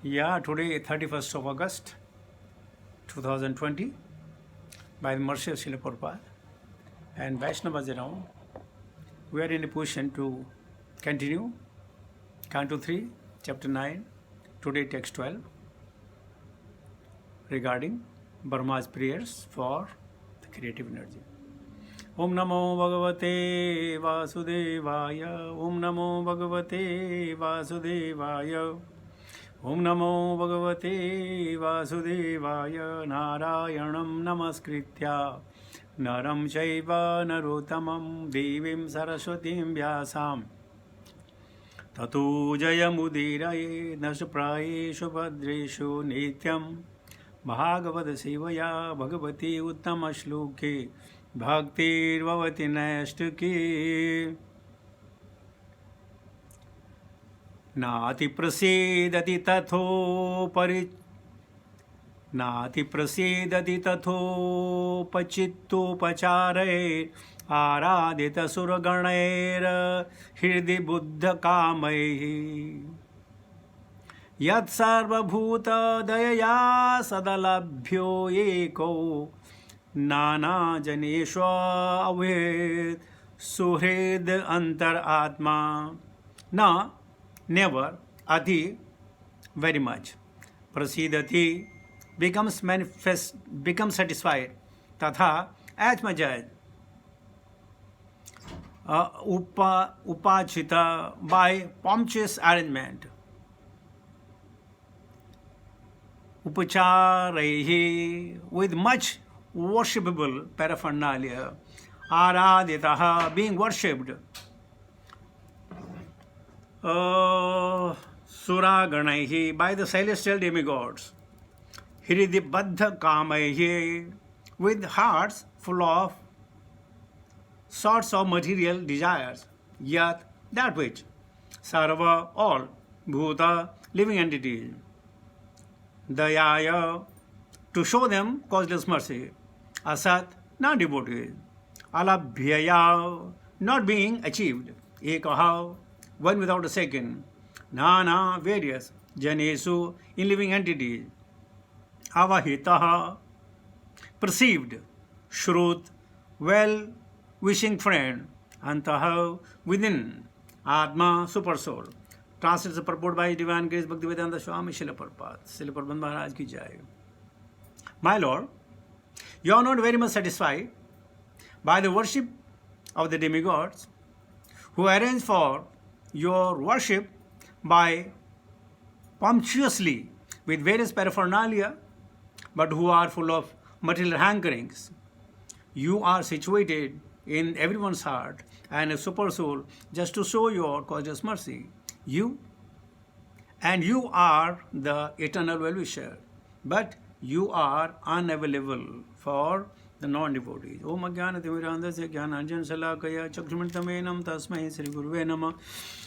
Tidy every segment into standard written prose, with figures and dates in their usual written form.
Yeah, today, 31st of August 2020, by the mercy of Srila Prabhupada and Vaishnavas around, we are in a position to continue Canto 3, Chapter 9, today text 12, regarding Brahma's prayers for the creative energy. Om Namo Bhagavate Vasudevaya, Om Namo Bhagavate Vasudevaya. Om Namo Bhagavate Vasudevaya Narayanam Namaskritya Naram Chaiva Narottamam Devim Saraswatim Vyasam Tato Jayamudiraye Nasprayeshu Bhadreshu Nityam Bhagavad Sevaya Bhagavati Uttama Shloke Bhaktir Bhavati Naistake नाति प्रसीदति तथोपरि नाति प्रसीदति तथोपचित्तोपचारे आराधित सुरगणैर हृदि बुद्ध कामैः यत्सर्वभूत दयया सदलभ्यो एको नाना जनेष्व अवेद सुहृद अंतर आत्मा न never, ati, very much. Prasidati becomes manifest, becomes satisfied. Tatha, as much as. Upachita, by pompous arrangement. Upacharehi, with much worshipable paraphernalia. Araditaha, being worshipped. Suraganaihi, by the celestial demigods. Hridibadha kamaihi, with hearts full of sorts of material desires. Yat, that which. Sarva, all. Bhuta, living entities. Dayaya, to show them causeless mercy. Asat, not devotees. Alabhyaya, not being achieved. Ekaha, one without a second. Nana, various. Janesu, in living entities. Avahitaha, perceived. Shrut, well wishing friend. Antaha, within. Atma, super soul. Translated purport by Divine Grace Bhaktivedanta Swami Srila Prabhupada. Srila Prabhupada Maharaj ki jai. My Lord, you are not very much satisfied by the worship of the demigods who arrange for your worship by pompously with various paraphernalia, but who are full of material hankerings. You are situated in everyone's heart and a super soul just to show your causeless mercy. You are the eternal well-wisher, but you are unavailable for the non-devotees. Om Ajnana-timirandhasya Jnananjana-salakaya Chakshumritam Tasmai Sri Guruve Namah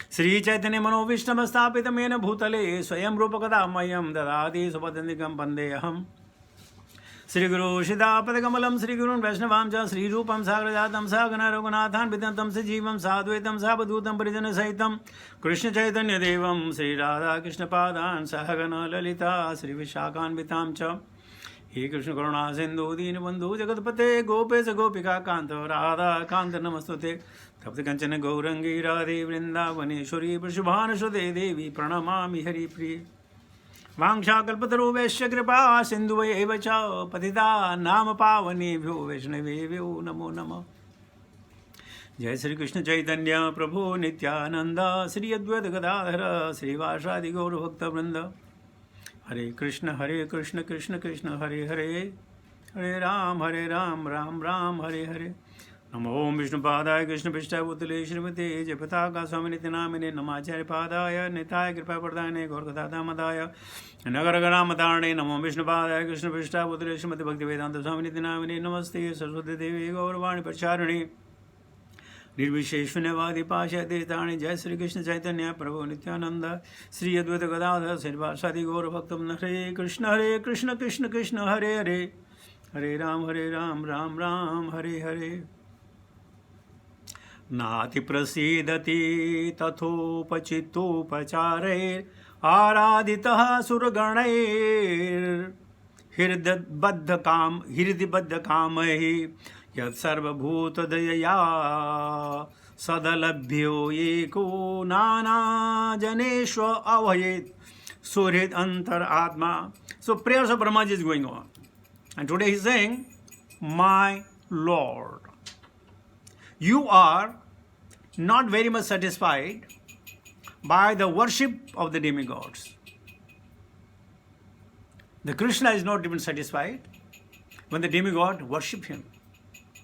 Sri Chaitanya Mano-Vishnava-sthapitam Yena Bhutale Swayam Rupakadamayam Dadati Supadandikam Pandeyaham Sri Guru Siddhapad-kamalam Sri Gurun Vaishnavamcha Sri Rupam Sagrajatam Sagana Raghunathan Vidantam Sajivam Sadhvetam Sabadhutam Parijana Sahitam Krishna Chaitanya Devam Sri Radha Krishna Padan Sahagana Lalita Sri Vishakan Vitamcha He Krishna Karuna Sindhu Deenabandhu Jagatpate Gopesa Gopika Kanta Radha Kanta Namastute Tapta Kanchana Gaurangi Radhe Vrindavaneshwari Prashubhana Shude Devi Pranamami Hari Priya Vangshakalpataru Vaishya Kripa Sindhuvayev cha Patita Nama Pavanebhyo Vaishnavebhyo Namo Namah Jai Sri Krishna Chaitanya Prabhu Nityananda Sri Advaita Gadadhara Sri Vasadi Gaura Bhakta Vrinda Hare Krishna Krishna Krishna Hare Hare Hare Ram Ram Ram Hare Hare Namo Vishnu Padaya Krishna Pishta Bhutale Srimate Japataka Swaminiti Namine Namacharya Padaya Nitaya Kripa Pardane Gorgatata Madaya Nagaragara Matarne Namo Vishnu Padaya Krishna Pishta Bhutale Srimate Bhaktivedanta Swaminiti Namine Namaste Saraswati Devi Gauravani Pracharani Nirvisheshvanavadi Pasha Detani Jai Sri Krishna Chaitanya Prabhu Nityananda Sri Advaita Gadadhara Sri Vasadi Gaura Bhaktam Hare Krishna Krishna Krishna Hare Hare Hare Ram Ram Ram Hare Hare नाति प्रसीदति तथोपचित्तोपचारे आराधितः सुरगणैर् हृदिबद्धकामैः यत्सर्वभूतदयया सदलभ्यो एको नानाजनेष्व अवहेत् सुहृद अंतर atma. So prayers of Brahmaji is going on. And today he is saying, my Lord, you are not very much satisfied by the worship of the demigods. The Krishna is not even satisfied when the demigod worship him.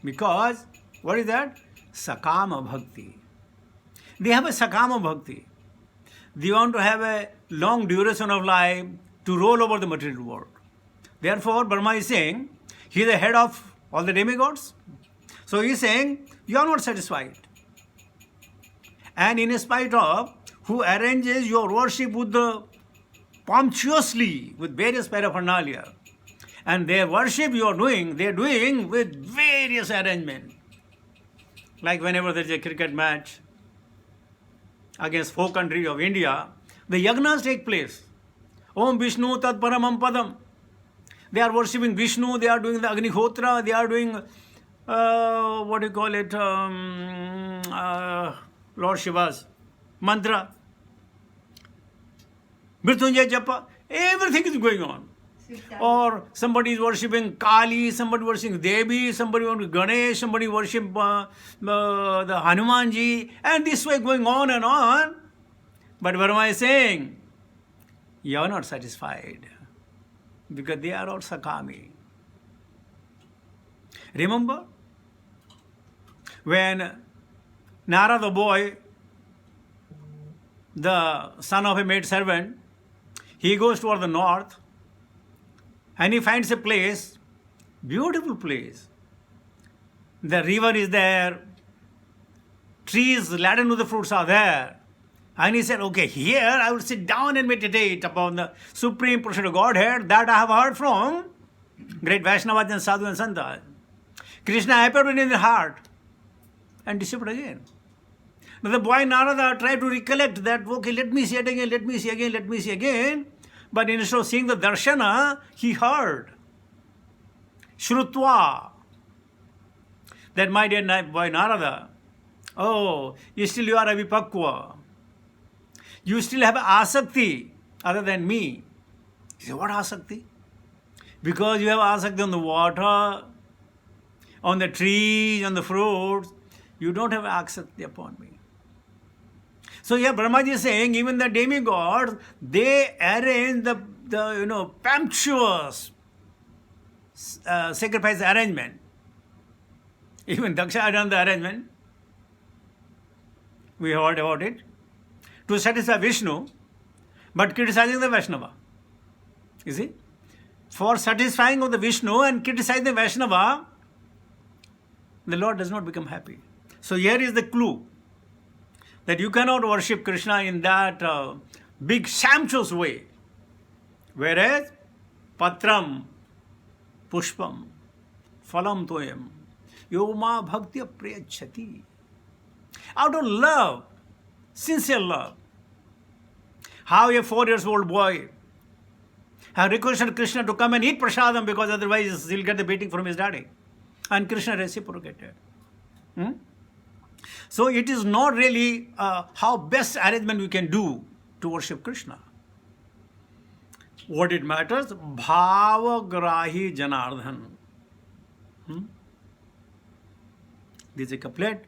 Because, what is that? Sakama bhakti. They have a Sakama bhakti. They want to have a long duration of life to roll over the material world. Therefore, Brahma is saying, he is the head of all the demigods. So he is saying, you are not satisfied. And in spite of who arranges your worship with the pompously with various paraphernalia, and their worship you are doing, they are doing with various arrangements. Like whenever there is a cricket match against 4 countries of India, the yagnas take place. Om Vishnu Tat Paramam Padam. They are worshipping Vishnu, they are doing the Agnihotra, they are doing, what do you call it, Lord Shiva's mantra. Mrityunjay Japa, everything is going on. Or somebody is worshipping Kali, somebody worshipping Devi, somebody worshipping Ganesh, somebody worshipping the Hanumanji, and this way going on and on. But Brahma is saying, you are not satisfied because they are all Sakami. Remember when Narada the boy, the son of a maid servant, he goes toward the north and he finds a place, beautiful place. The river is there, trees laden with the fruits are there. And he said, okay, here I will sit down and meditate upon the Supreme Personality of Godhead that I have heard from great Vaishnavas and Sadhu and Santas. Krishna appeared in his heart and disappeared again. Now the boy Narada tried to recollect that, okay, let me see it again, let me see again, let me see again. But instead of seeing the darshana, he heard. Shrutva. That my dear boy Narada, oh, you are avipakwa. You still have asakti other than me. He said, what asakti? Because you have asakti on the water, on the trees, on the fruits, you don't have asakti upon me. So here Brahmaji is saying, even the demigods, they arrange the sumptuous sacrifice arrangement. Even Daksha had done the arrangement. We heard about it. To satisfy Vishnu, but criticizing the Vaishnava. You see? For satisfying of the Vishnu and criticizing the Vaishnava, the Lord does not become happy. So here is the clue that you cannot worship Krishna in that big sumptuous way. Whereas, patram, pushpam, phalam toyam, yoma bhakti priyachati. Out of love, sincere love. How a 4-year-old boy have requested Krishna to come and eat prasadam because otherwise he'll get the beating from his daddy. And Krishna reciprocated. So it is not really how best arrangement we can do to worship Krishna. What it matters, bhavagrahi janardhan. This is a couplet.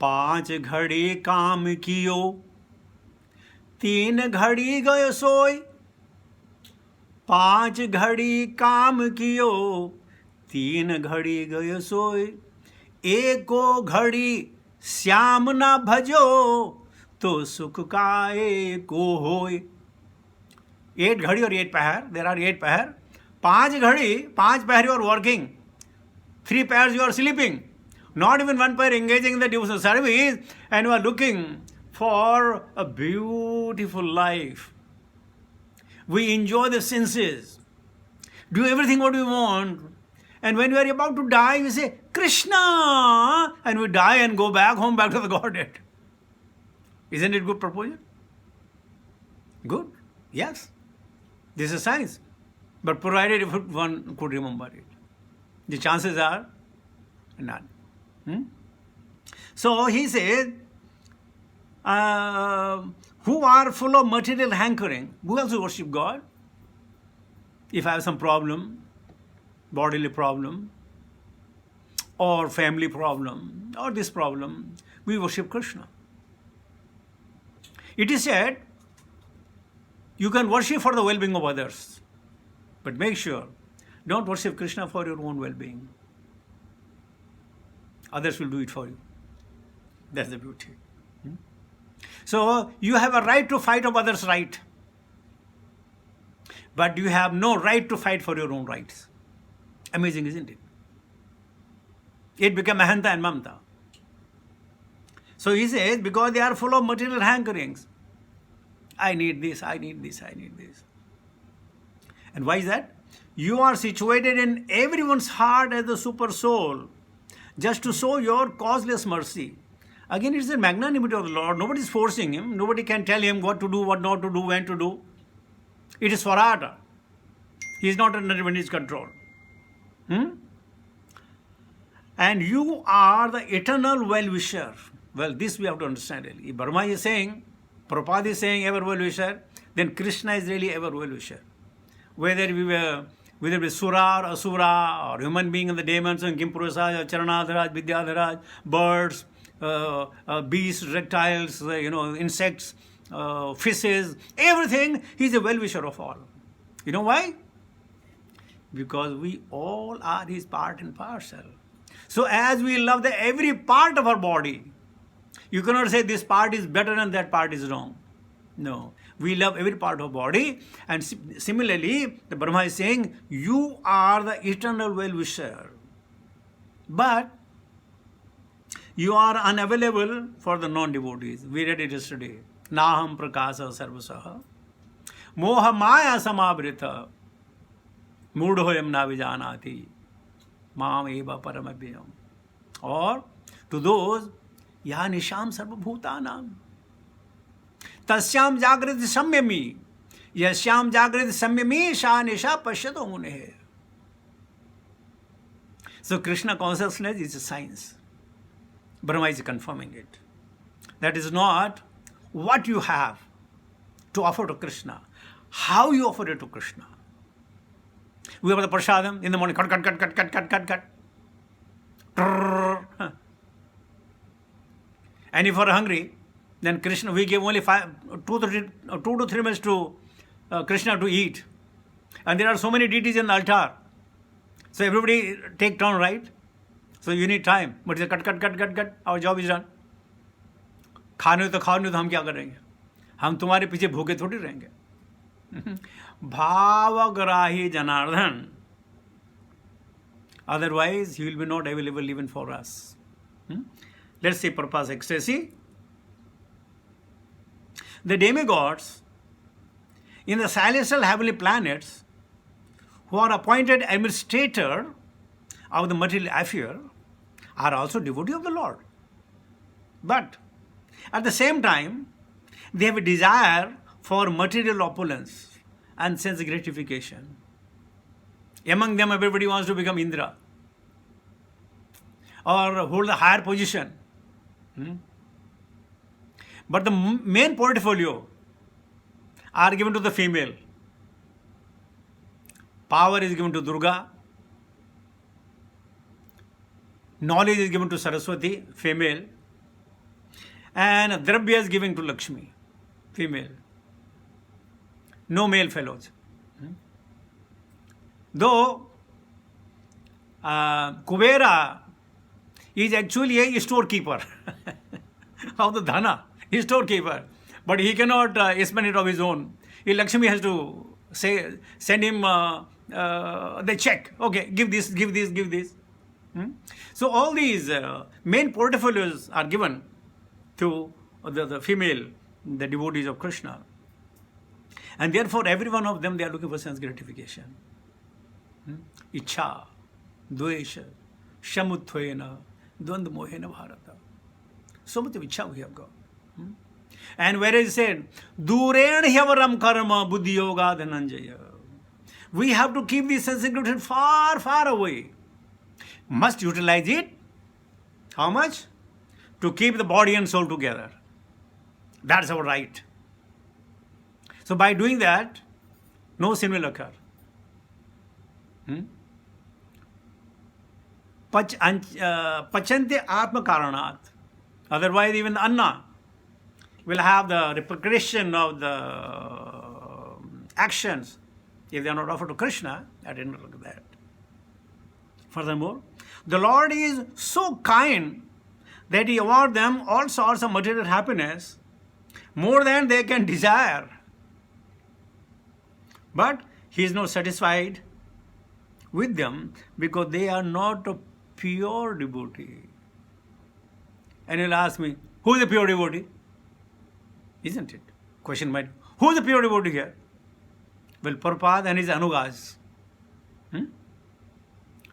5 घड़ी काम कियो 3 घड़ी गयो सोई 5 घड़ी काम कियो 3 घड़ी गयो सोई एको घड़ी श्याम ना भजो तो सुख का एको होय. 8 घड़ी और 8 पहर, there are 8 पहर. 5 घड़ी, 5 पहर you are working, 3 pairs you are sleeping. Not even 1 pair engaging in the devotional service, and you are looking for a beautiful life. We enjoy the senses, do everything what we want, and when we are about to die, we say, Krishna, and we die and go back home, back to the Godhead. Isn't it good proposal? Good. Yes. This is science. But provided if one could remember it. The chances are none. So he says, who are full of material hankering, who also worship God. If I have some problem, bodily problem, or family problem, or this problem, we worship Krishna. It is said, you can worship for the well-being of others, but make sure, don't worship Krishna for your own well-being. Others will do it for you. That's the beauty. So you have a right to fight of others' right, but you have no right to fight for your own rights. Amazing, isn't it? It became Ahanta and Mamta. So he says, because they are full of material hankerings. I need this, I need this, I need this. And why is that? You are situated in everyone's heart as the super soul, just to show your causeless mercy. Again, it's the magnanimity of the Lord. Nobody is forcing him. Nobody can tell him what to do, what not to do, when to do. It is Swarata. He is not under anybody's control. And you are the eternal well-wisher. Well, this we have to understand. If Brahma is saying, Prabhupada is saying ever well-wisher, then Krishna is really ever well-wisher. Whether it be Sura or Asura, or human being and the demons, and Kimpurusaj, Charanadharaj, Vidyadharaj, birds, beasts, reptiles, insects, fishes, everything, he is a well-wisher of all. You know why? Because we all are his part and parcel. So as we love every part of our body, you cannot say this part is better and that part is wrong. No. We love every part of our body. And similarly, the Brahma is saying, you are the eternal well-wisher. But you are unavailable for the non-devotees. We read it yesterday. Naham prakasa sarvasaha. Moha maya samabrita. Mudhoyam na vijanati. Mam eva paramabhyam. Or to those, ya nisham sarvabhutanam. Tasyam jagriti samyami. Yasyam jagriti samyami sha nisha pashyato munehe. So Krishna consciousness is a science. Brahma is confirming it. That is not what you have to offer to Krishna. How you offer it to Krishna. We have the prasadam in the morning. Cut. And if you are hungry, then Krishna, we give only 2 to 3 minutes to Krishna to eat. And there are so many deities in the altar. So everybody take turn, right? So you need time. But it's cut. Our job is done. खाने तो खाओ नहीं तो हम क्या करेंगे? हम तुम्हारे पीछे भूखे थोड़ी रहेंगे. Bhavagarahi Janardhan. Otherwise, he will be not available even for us. Let's see Prabhupada's ecstasy. The demigods in the celestial heavenly planets who are appointed administrator of the material affair are also devotees of the Lord. But at the same time, they have a desire for material opulence and sense gratification. Among them, everybody wants to become Indra or hold a higher position. But the main portfolio are given to the female. Power is given to Durga. Knowledge is given to Saraswati, female. And Dravya is given to Lakshmi, female. No male fellows. Though Kubera is actually a storekeeper of the dhana, he's storekeeper. But he cannot spend it of his own. Lakshmi has to send him the check. Okay, give this. So all these main portfolios are given to the female, the devotees of Krishna. And therefore, every one of them, they are looking for sense gratification. Ichha, Dvesha, Shamutvena, Dvandmohena Bharata. So much of Ichha we have got. And where is said, Duren Hyavaram Karma Buddhi Yoga Dhananjaya. We have to keep this sense of far, far away. Must utilize it. How much? To keep the body and soul together. That's our right. So by doing that, no sin will occur. Pachante Atma Karanat. Otherwise, even the Anna will have the repercussion of the actions if they are not offered to Krishna. I didn't look at that. Furthermore, the Lord is so kind that He awards them all sorts of material happiness, more than they can desire. But He is not satisfied with them because they are not a pure devotee. And you'll ask me, who is a pure devotee? Isn't it? Question might, who is a pure devotee here? Well, Prabhupada and his Anugas.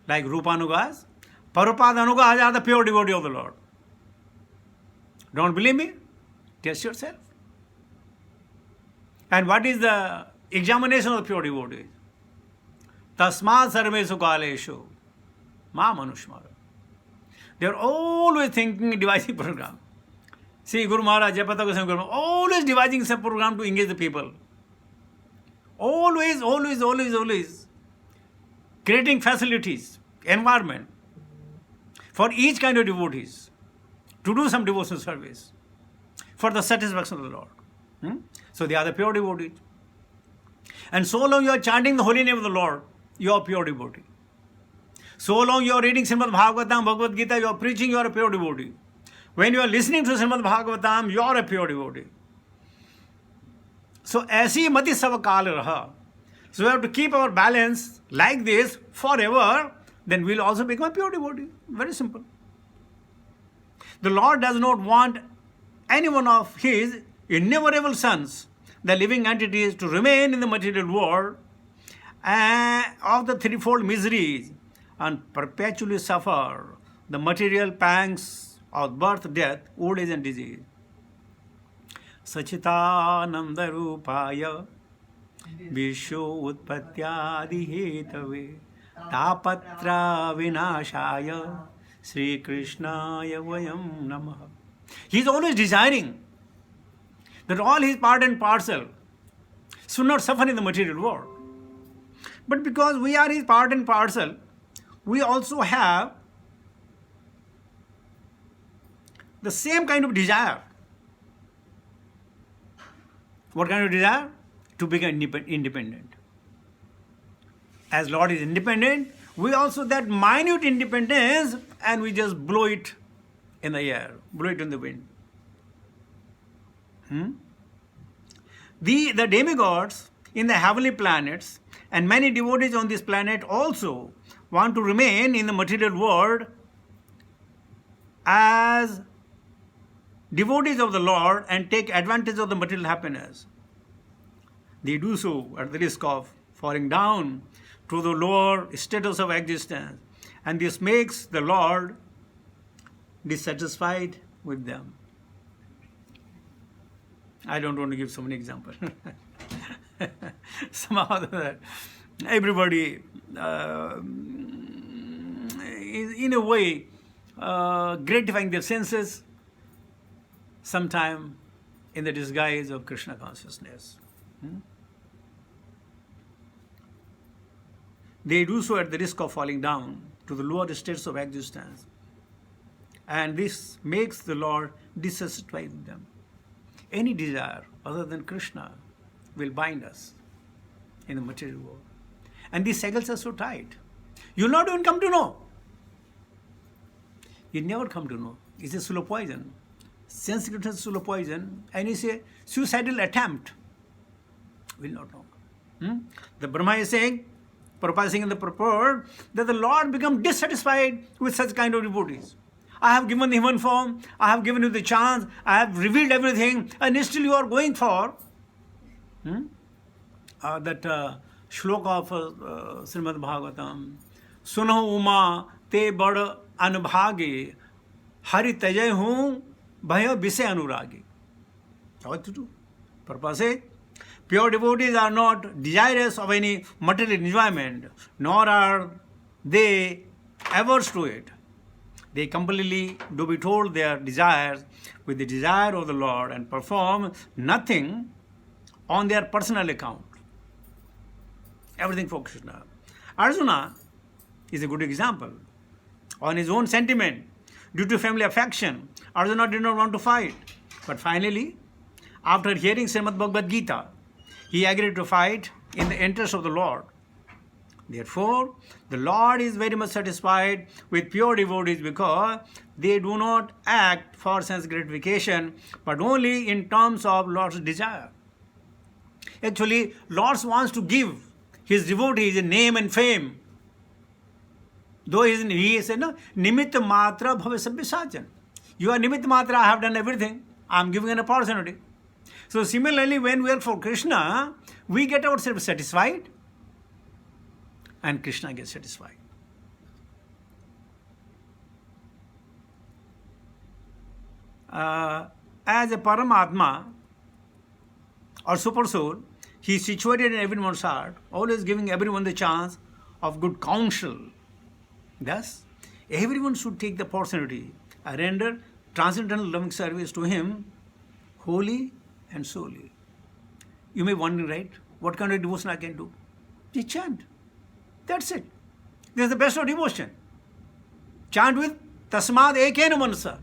Like Rupa Anugas. Prabhupada Anugas are the pure devotee of the Lord. Don't believe me? Test yourself. And what is the examination of the pure devotees? Tasmad sarvesu kaleshu ma manushmara. They are always thinking, devising program. See, Guru Maharaj, Jayapataka Goswami Guru Maharaj, always devising some program to engage the people. Always, always, always, always. Creating facilities, environment for each kind of devotees to do some devotional service for the satisfaction of the Lord. So they are the pure devotees. And so long you are chanting the holy name of the Lord, you are pure devotee. So long you are reading Srimad Bhagavatam, Bhagavad Gita, you are preaching, you are a pure devotee. When you are listening to Srimad Bhagavatam, you are a pure devotee. So, aisi mati sava kala raha. So, we have to keep our balance like this forever, then we will also become a pure devotee. Very simple. The Lord does not want any one of His innumerable sons, the living entities, to remain in the material world of the threefold miseries and perpetually suffer the material pangs of birth, death, old age and disease. Sachitananda Rupaya Vishwa Utpatyadi Hetave Tapatra Vinashaya Sri Krishnaya Vayam Namaha. He is always desiring that all his part and parcel should not suffer in the material world. But because we are his part and parcel, we also have the same kind of desire. What kind of desire? To become independent. As Lord is independent, we also that minute independence, and we just blow it in the air, blow it in the wind. The demigods in the heavenly planets and many devotees on this planet also want to remain in the material world as devotees of the Lord and take advantage of the material happiness. They do so at the risk of falling down to the lower status of existence, and this makes the Lord dissatisfied with them. I don't want to give so many examples. Somehow everybody is in a way gratifying their senses, sometime in the disguise of Krishna consciousness. They do so at the risk of falling down to the lower states of existence, and this makes the Lord dissatisfied with them. Any desire other than Krishna will bind us in the material world. And these cycles are so tight. You'll not even come to know. You never come to know. It's a slow poison. Sensitive is slow poison, and it's a suicidal attempt. Will not know. The Brahma is saying, Prabhupada is saying in the purport, that the Lord become dissatisfied with such kind of devotees. I have given the human form, I have given you the chance, I have revealed everything, and still you are going for that shlok of Srimad Bhagavatam. Suno Uma te bad anubhage, hari tajay hu bhaya vise anuragi. What to do? Purpose is, pure devotees are not desirous of any material enjoyment, nor are they averse to it. They completely do be told their desires with the desire of the Lord and perform nothing on their personal account. Everything for Krishna. Arjuna is a good example. On his own sentiment, due to family affection, Arjuna did not want to fight. But finally, after hearing Srimad Bhagavad Gita, he agreed to fight in the interest of the Lord. Therefore, the Lord is very much satisfied with pure devotees because they do not act for sense gratification, but only in terms of Lord's desire. Actually, Lord wants to give his devotees a name and fame. Though he is Nimitta Matra Bhavasabhya Sajan. You are Nimitta Matra, I have done everything. I am giving an opportunity. So similarly, when we are for Krishna, we get ourselves satisfied and Krishna gets satisfied. As a Paramatma or Super Soul, he is situated in everyone's heart, always giving everyone the chance of good counsel. Thus, everyone should take the opportunity and render transcendental loving service to him wholly and solely. You may wonder, right? What kind of devotion I can do? Just chant. That's it. This is the best of devotion. Chant with Tasmad Ekena Manasa.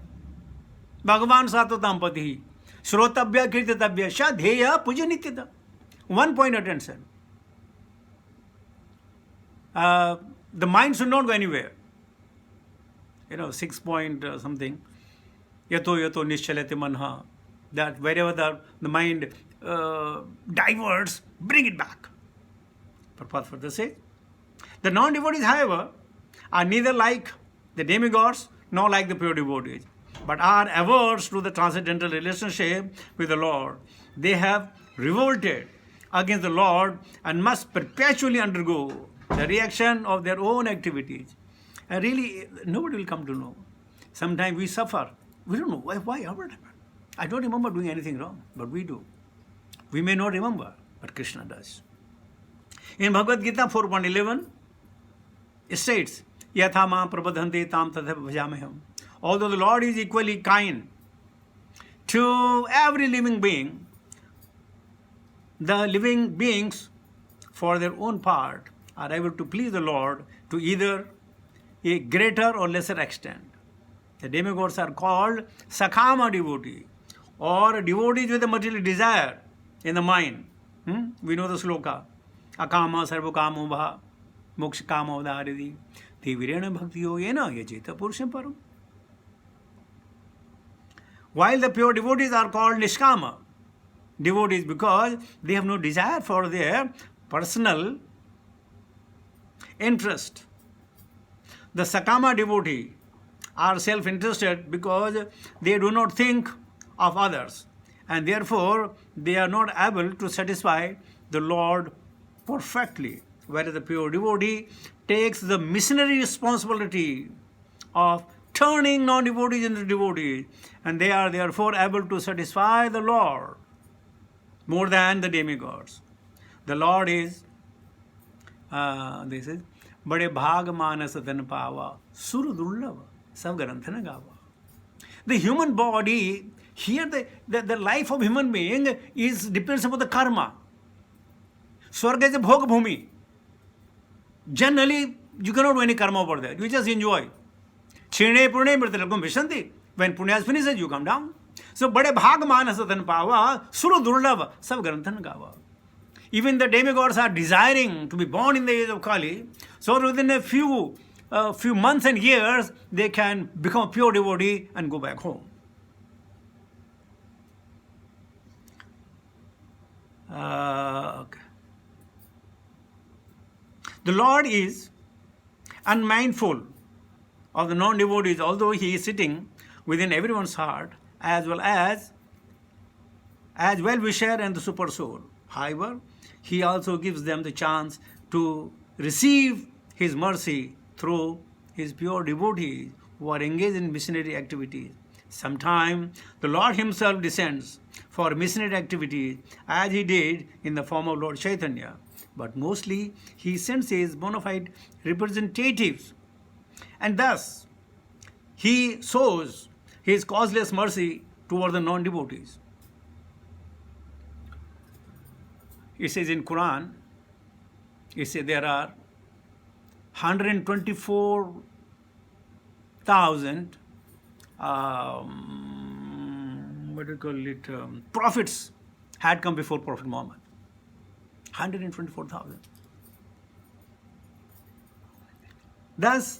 Bhagavan Satotam Pati. Shrotabhya Kirtatabhya Shadheya Puja Nityata. 1 point attention. The mind should not go anywhere. 6 point something. Yato yato nischalate manha. That wherever the mind diverts, bring it back. Purport further says, the non-devotees, however, are neither like the demigods nor like the pure devotees, but are averse to the transcendental relationship with the Lord. They have revolted against the Lord and must perpetually undergo the reaction of their own activities. And really, nobody will come to know. Sometimes we suffer. We don't know why. I don't remember doing anything wrong, but we do. We may not remember, but Krishna does. In Bhagavad Gita 4.11, it states, Yatha ma prabodhanti tam tatha bhajamaham. Although the Lord is equally kind to every living being, the living beings, for their own part, are able to please the Lord to either a greater or lesser extent. The demigods are called Sakama devotee, or devotees with a material desire in the mind. We know the sloka. Akama sarvakamo bha moksha kama udaridi tivirena bhakti yogena yajita purusham param. While the pure devotees are called Nishkama devotees because they have no desire for their personal interest. The Sakama devotee are self-interested because they do not think of others, and therefore they are not able to satisfy the Lord perfectly, whereas the pure devotee takes the missionary responsibility of turning non-devotees into devotees, and they are therefore able to satisfy the Lord more than the demigods. The Lord is, this is, Bade bhag manas dhan pava, sur durlava, sab granth na gava. The human body, here the life of human being depends upon the karma. Swarga is a bhog bhumi. Generally, you cannot do any karma over there. You just enjoy. Chine purne mritalakam vishanti. When punya is finished, you come down. So, bade bhag manas dhan pava, sur durlava, sab granth na gava. Even the demigods are desiring to be born in the age of Kali, so within a few months and years, they can become a pure devotee and go back home. Okay. The Lord is unmindful of the non-devotees, although He is sitting within everyone's heart, as well-wisher and the super soul. However, He also gives them the chance to receive His mercy through His pure devotees who are engaged in missionary activities, Sometime the Lord himself descends for missionary activities as he did in the form of Lord Chaitanya. But mostly he sends his bona fide representatives, and thus he shows his causeless mercy toward the non-devotees. It says in Quran, it says there are 124,000 prophets had come before Prophet Muhammad. 124,000. Thus,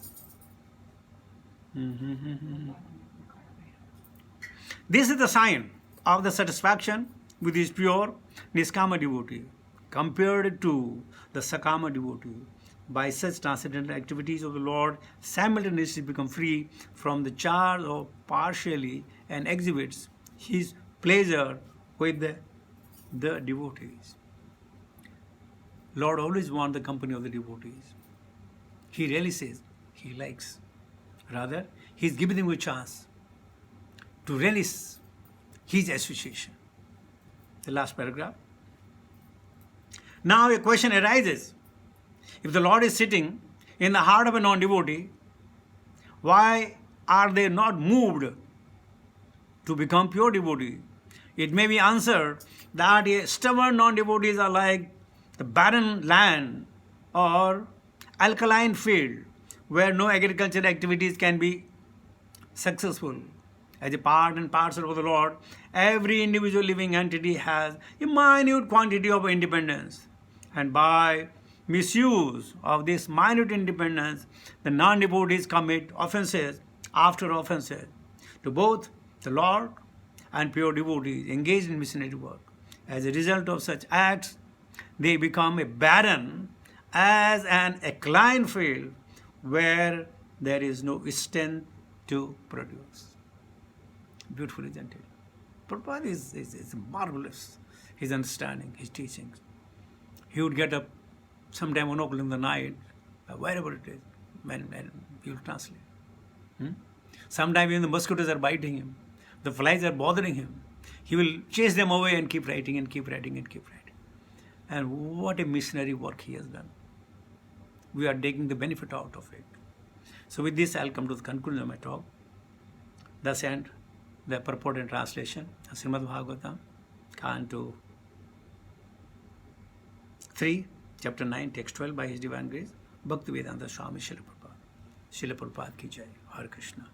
this is the sign of the satisfaction with his pure Niskama devotee compared to the Sakama devotee. By such transcendental activities of the Lord, simultaneously become free from the charge of partially and exhibits his pleasure with the devotees. Lord always wants the company of the devotees. He really says he likes. Rather, he is giving them a chance to relish his association. The last paragraph. Now a question arises. If the Lord is sitting in the heart of a non-devotee, why are they not moved to become pure devotee? It may be answered that stubborn non-devotees are like the barren land or alkaline field where no agricultural activities can be successful. As a part and parcel of the Lord, every individual living entity has a minute quantity of independence, and by misuse of this minute independence, the non-devotees commit offenses after offenses to both the Lord and pure devotees engaged in missionary work. As a result of such acts, they become a barren as an alkaline field where there is no strength to produce. Beautiful, isn't it? Prabhupada is marvelous. His understanding, his teachings. He would get up sometime 1 o'clock in the night, wherever it is, when he will translate. Sometimes even the mosquitoes are biting him, the flies are bothering him. He will chase them away and keep writing and keep writing and keep writing. And what a missionary work he has done. We are taking the benefit out of it. So with this, I'll come to the conclusion of my talk. Thus end the purport and translation of Srimad Bhagavatam, Canto 3, Chapter 9, Text 12 by His Divine Grace, Bhaktivedanta Swami Srila Prabhupada. Srila Prabhupada ki jai. Hare Krishna.